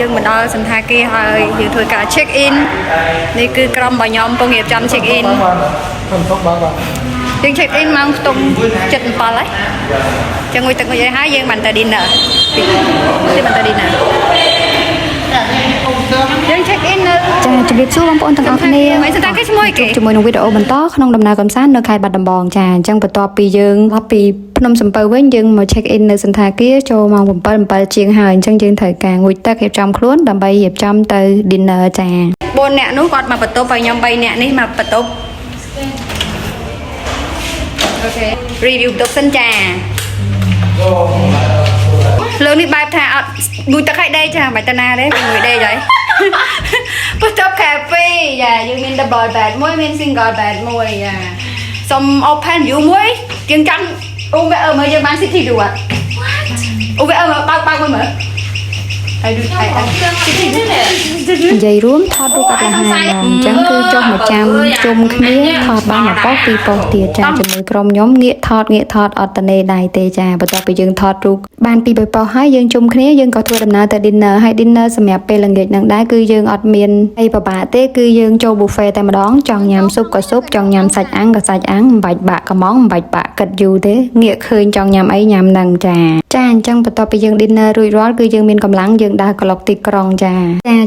យើងមិនដល់សន្តាគារហើយយើងធ្វើការ check in នេះគឺក្រុមរបស់ខ្ញុំពងរៀបចំ check in យើង check in ម៉ោងខ្ទង់ 7:07 ហើយចឹងមួយទឹកមួយអីហើយយើងបានទៅ dinner យើងបានទៅ dinner យើង check in នៅចាជម្រាបសួរបងប្អូនទាំងអស់គ្នាសន្តាគារឈ្មោះអីគេជាមួយនឹងវីដេអូបន្តក្នុងដំណើរកម្សាន្តនៅខេត្តបាត់ដំបងចាអញ្ចឹងបន្ទាប់ពីយើងមកពីភ្នំសំពៅវិញយើងមក check in នៅសន្តាគារចូលម៉ោង 7:07 ជាងហើយអញ្ចឹងយើងត្រូវការងូតទឹករៀបចំខ្លួនដើម្បីរៀបចំទៅ dinner ចា4នាក់នោះគាត់មកបន្ទប់ហើយខ្ញុំ3នាក់នេះមកបន្ទប់អូខេ review បន្ទប់សិនចាលើនេះបែបថាអត់ងូតទឹកឲ្យដេកចាមិនទៅណាទេងូតដេកហើយបន្ទប់កាហ្វេយ៉ាយើងមាន double bed មួយមាន single bed មួយយ៉ាសុំ open view មួយយើងចង់អូវមើលយើងបាន city view អត់អូវបើកមួយមើលហើយដូចឯនិយាយរួមថតរូបអត់លះហើយអញ្ចឹងគឺចុះមកចាំជុំគ្នាថតបាន1ប៉ុស្តិ៍2ប៉ុស្តិ៍ទៀតចាជាមួយក្រុមខ្ញុំងាកថតអត់តនេដៃទេចាបន្ទាប់ពីយើងថតរូបបាន2 3ប៉ុស្តិ៍ហើយយើងជុំគ្នាយើងក៏ធ្វើដំណើរទៅ dinner ហើយ dinner សម្រាប់ពេលល្ងាចហ្នឹងដែរគឺយើងអត់មានអីពិបាកទេគឺយើងចូល buffet តែម្ដងចង់ញ៉ាំស៊ុបក៏ស៊ុបចង់ញ៉ាំសាច់អាំងក៏សាច់អាំងមិនបាច់បាក់កំងមិនបាច់បាក់គិតយូរទេងាកឃើញចង់ញ៉ាំអីញ៉ាំហ្នឹងចាអញ្ចឹងបន្ទាប់ពីយើង dinner រួចរាល់គឺយើងមានកម្លាំងយើងដើរក្លុកទីក្រុងចា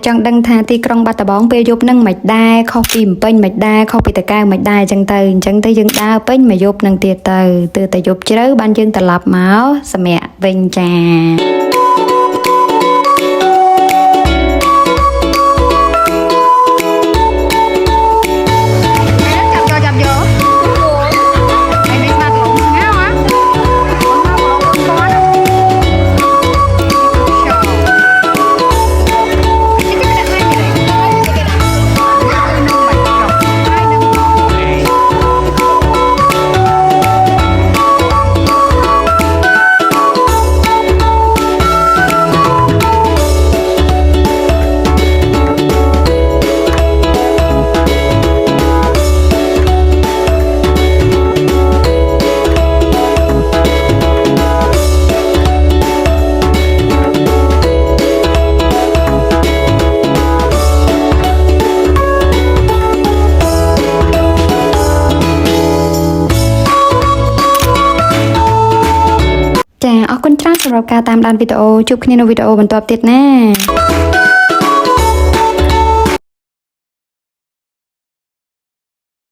ចង់ដឹងថាទីក្រុងបាត់ដំបងពេលយប់ហ្នឹងមិនដែរខុសពីពេញមិនដែរខុសពីតកៅមិនដែរអញ្ចឹងទៅយើងដើរពេញមួយយប់ហ្នឹងទៀតទៅតែយប់ជ្រៅបានយើងត្រឡប់មកសម្រាប់វិញចាអរគុណច្រើនសម្រាប់ការតាមដានវីដេអូជួបគ្នានៅវីដេអូបន្ទាប់ទៀតណា